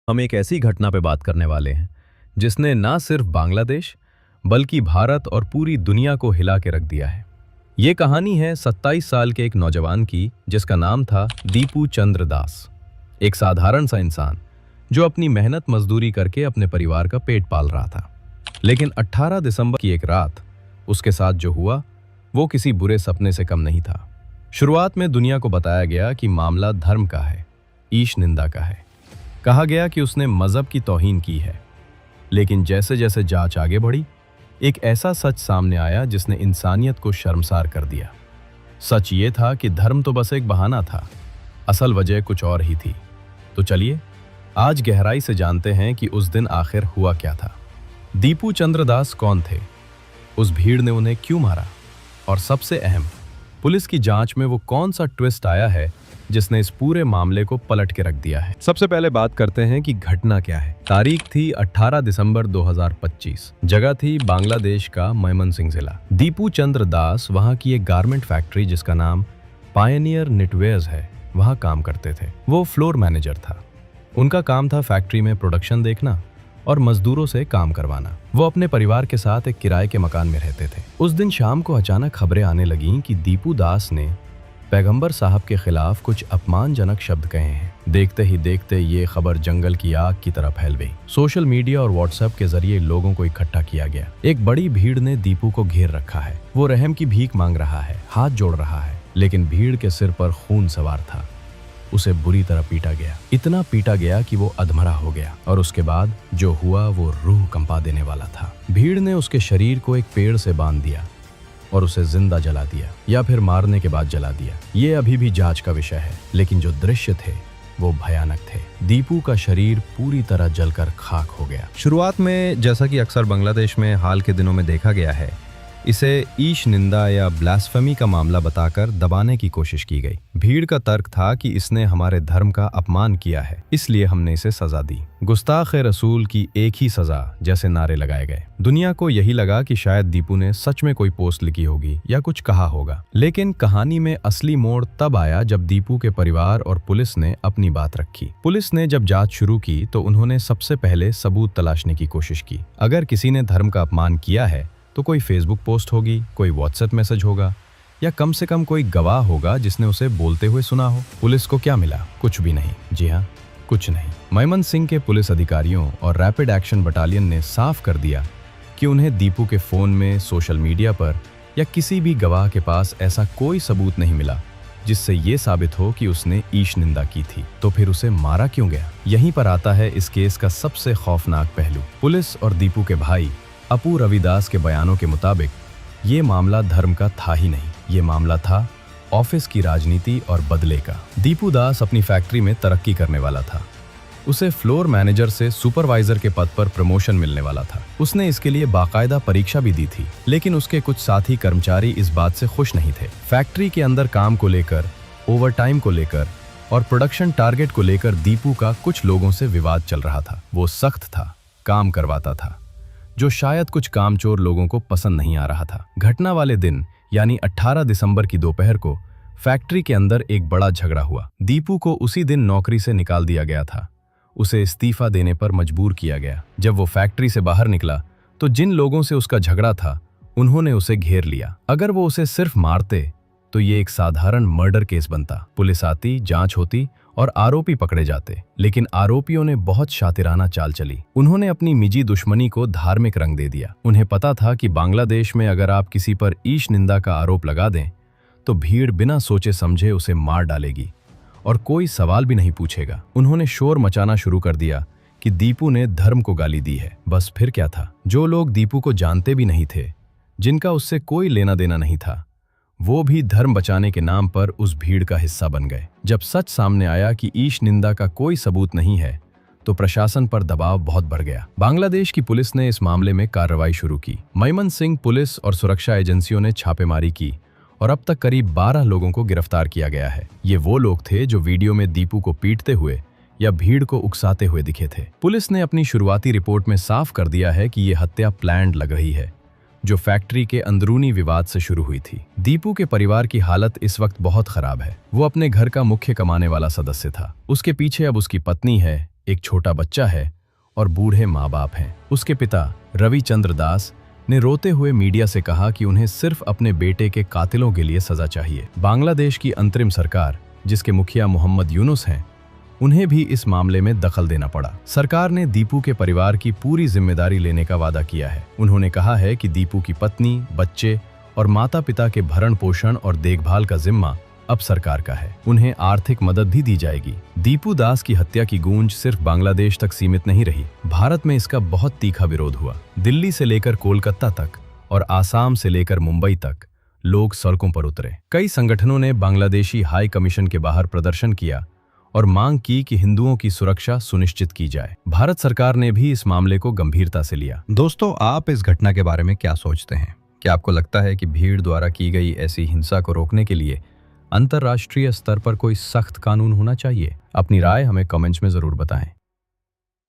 हम एक ऐसी घटना पे बात करने वाले हैं जिसने ना सिर्फ बांग्लादेश बल्कि भारत और पूरी दुनिया को हिला के रख दिया है। ये कहानी है 27 साल के एक नौजवान की जिसका नाम था दीपू चंद्र दास। एक साधारण सा इंसान जो अपनी मेहनत मजदूरी करके अपने परिवार का पेट पाल रहा था। लेकिन 18 दिसंबर की एक रात उसके साथ जो हुआ वो किसी बुरे सपने से कम नहीं था। शुरुआत में दुनिया को बताया गया कि मामला धर्म का है, ईश निंदा का है। कहा गया कि उसने मजहब की तौहीन की है। लेकिन जैसे जैसे जांच आगे बढ़ी, एक ऐसा सच सामने आया जिसने इंसानियत को शर्मसार कर दिया। सच ये था कि धर्म तो बस एक बहाना था, असल वजह कुछ और ही थी। तो चलिए आज गहराई से जानते हैं कि उस दिन आखिर हुआ क्या था। दीपू चंद्र दास कौन थे, उस भीड़ ने उन्हें क्यों मारा, और सबसे अहम, पुलिस की जांच में वो कौन सा ट्विस्ट आया है जिसने इस पूरे मामले को पलट के रख दिया है। सबसे पहले बात करते हैं कि घटना क्या है। तारीख थी 18 दिसंबर 2025। जगह थी बांग्लादेश का मयमनसिंह जिला। दीपू चंद्र दास वहां की एक गारमेंट फैक्ट्री जिसका नाम पायनियर निटवेयर्स है, वहां काम करते थे। वो फ्लोर मैनेजर था। उनका काम था फैक्ट्री में प्रोडक्शन देखना और मजदूरों से काम करवाना। वो अपने परिवार के साथ एक किराए के मकान में रहते थे। उस दिन शाम को अचानक खबरें आने लगीं कि दीपू दास ने पैगंबर साहब के खिलाफ कुछ अपमानजनक शब्द कहे हैं। देखते ही देखते ये खबर जंगल की आग की तरह फैल गई। सोशल मीडिया और व्हाट्सएप के जरिए लोगों को इकट्ठा किया गया। एक बड़ी भीड़ ने दीपू को घेर रखा है। वो रहम की भीख मांग रहा है, हाथ जोड़ रहा है, लेकिन भीड़ के सिर पर खून सवार था। उसे बुरी तरह पीटा गया, इतना पीटा गया कि वो अधमरा हो गया। और उसके बाद जो हुआ वो रूह कंपा देने वाला था। भीड़ ने उसके शरीर को एक पेड़ से बांध दिया और उसे जिंदा जला दिया, या फिर मारने के बाद जला दिया। ये अभी भी जांच का विषय है, लेकिन जो दृश्य थे वो भयानक थे। दीपू का शरीर पूरी तरह जलकर खाक हो गया। शुरुआत में, जैसा कि अक्सर बांग्लादेश में हाल के दिनों में देखा गया है, इसे ईश निंदा या ब्लास्फेमी का मामला बताकर दबाने की कोशिश की गई। भीड़ का तर्क था कि इसने हमारे धर्म का अपमान किया है, इसलिए हमने इसे सजा दी। गुस्ताखे रसूल की एक ही सजा जैसे नारे लगाए गए। दुनिया को यही लगा कि शायद दीपू ने सच में कोई पोस्ट लिखी होगी या कुछ कहा होगा। लेकिन कहानी में असली मोड़ तब आया जब दीपू के परिवार और पुलिस ने अपनी बात रखी। पुलिस ने जब जांच शुरू की तो उन्होंने सबसे पहले सबूत तलाशने की कोशिश की। अगर किसी ने धर्म का अपमान किया है तो कोई फेसबुक पोस्ट होगी, कोई व्हाट्सएप मैसेज होगा, या कम से कम कोई गवाह होगा जिसने उसे बोलते हुए सुना हो। पुलिस को क्या मिला? कुछ भी नहीं। जी हाँ, कुछ नहीं। मयमनसिंह के पुलिस अधिकारियों और रैपिड एक्शन बटालियन ने साफ कर दिया कि उन्हें दीपू के फोन में, सोशल मीडिया पर या किसी भी गवाह के पास ऐसा कोई सबूत नहीं मिला जिससे ये साबित हो कि उसने ईश निंदा की थी। तो फिर उसे मारा क्यों गया? यहीं पर आता है इस केस का सबसे खौफनाक पहलू। पुलिस और दीपू के भाई अपू रविदास के बयानों के मुताबिक ये मामला धर्म का था ही नहीं। ये मामला था ऑफिस की राजनीति और बदले का। दीपू दास अपनी फैक्ट्री में तरक्की करने वाला था। उसे फ्लोर मैनेजर से सुपरवाइजर के पद पर प्रमोशन मिलने वाला था। उसने इसके लिए बाकायदा परीक्षा भी दी थी। लेकिन उसके कुछ साथी कर्मचारी इस बात से खुश नहीं थे। फैक्ट्री के अंदर काम को लेकर, ओवरटाइम को लेकर और प्रोडक्शन टारगेट को लेकर दीपू का कुछ लोगों से विवाद चल रहा था। वो सख्त था, काम करवाता था, जो शायद कुछ कामचोर लोगों को पसंद नहीं आ रहा था। घटना वाले दिन यानी 18 दिसंबर की दोपहर को फैक्ट्री के अंदर एक बड़ा झगड़ा हुआ। दीपू को उसी दिन नौकरी से निकाल दिया गया था। उसे इस्तीफा देने पर मजबूर किया गया। जब वो फैक्ट्री से बाहर निकला तो जिन लोगों से उसका झगड़ा था उन्होंने उसे घेर लिया। अगर वो उसे सिर्फ मारते तो ये एक साधारण मर्डर केस बनता। पुलिस आती, जांच होती और आरोपी पकड़े जाते। लेकिन आरोपियों ने बहुत शातिराना चाल चली। उन्होंने अपनी निजी दुश्मनी को धार्मिक रंग दे दिया। उन्हें पता था कि बांग्लादेश में अगर आप किसी पर ईश निंदा का आरोप लगा दें तो भीड़ बिना सोचे समझे उसे मार डालेगी और कोई सवाल भी नहीं पूछेगा। उन्होंने शोर मचाना शुरू कर दिया कि दीपू ने धर्म को गाली दी है। बस फिर क्या था? जो लोग दीपू को जानते भी नहीं थे, जिनका उससे कोई लेना देना नहीं था, वो भी धर्म बचाने के नाम पर उस भीड़ का हिस्सा बन गए। जब सच सामने आया कि ईश निंदा का कोई सबूत नहीं है तो प्रशासन पर दबाव बहुत बढ़ गया। बांग्लादेश की पुलिस ने इस मामले में कार्रवाई शुरू की। मयमनसिंह पुलिस और सुरक्षा एजेंसियों ने छापेमारी की और अब तक करीब 12 लोगों को गिरफ्तार किया गया है। ये वो लोग थे जो वीडियो में दीपू को पीटते हुए या भीड़ को उकसाते हुए दिखे थे। पुलिस ने अपनी शुरुआती रिपोर्ट में साफ कर दिया है कि ये हत्या प्लान्ड लग रही है, जो फैक्ट्री के अंदरूनी विवाद से शुरू हुई थी। दीपू के परिवार की हालत इस वक्त बहुत खराब है। वो अपने घर का मुख्य कमाने वाला सदस्य था। उसके पीछे अब उसकी पत्नी है, एक छोटा बच्चा है और बूढ़े माँ बाप हैं। उसके पिता रविचंद्र दास ने रोते हुए मीडिया से कहा कि उन्हें सिर्फ अपने बेटे के कातिलों के लिए सजा चाहिए। बांग्लादेश की अंतरिम सरकार, जिसके मुखिया मोहम्मद यूनुस हैं, उन्हें भी इस मामले में दखल देना पड़ा। सरकार ने दीपू के परिवार की पूरी जिम्मेदारी लेने का वादा किया है। उन्होंने कहा है कि दीपू की पत्नी, बच्चे और माता पिता के भरण पोषण और देखभाल का जिम्मा अब सरकार का है। उन्हें आर्थिक मदद भी दी जाएगी। दीपू दास की हत्या की गूंज सिर्फ बांग्लादेश तक सीमित नहीं रही। भारत में इसका बहुत तीखा विरोध हुआ। दिल्ली से लेकर कोलकाता तक और आसाम से लेकर मुंबई तक लोग सड़कों पर उतरे। कई संगठनों ने बांग्लादेशी हाई कमीशन के बाहर प्रदर्शन किया और मांग की कि हिंदुओं की सुरक्षा सुनिश्चित की जाए। भारत सरकार ने भी इस मामले को गंभीरता से लिया। दोस्तों, आप इस घटना के बारे में क्या सोचते हैं? क्या आपको लगता है कि भीड़ द्वारा की गई ऐसी हिंसा को रोकने के लिए अंतर्राष्ट्रीय स्तर पर कोई सख्त कानून होना चाहिए? अपनी राय हमें कमेंट्स में जरूर बताएं।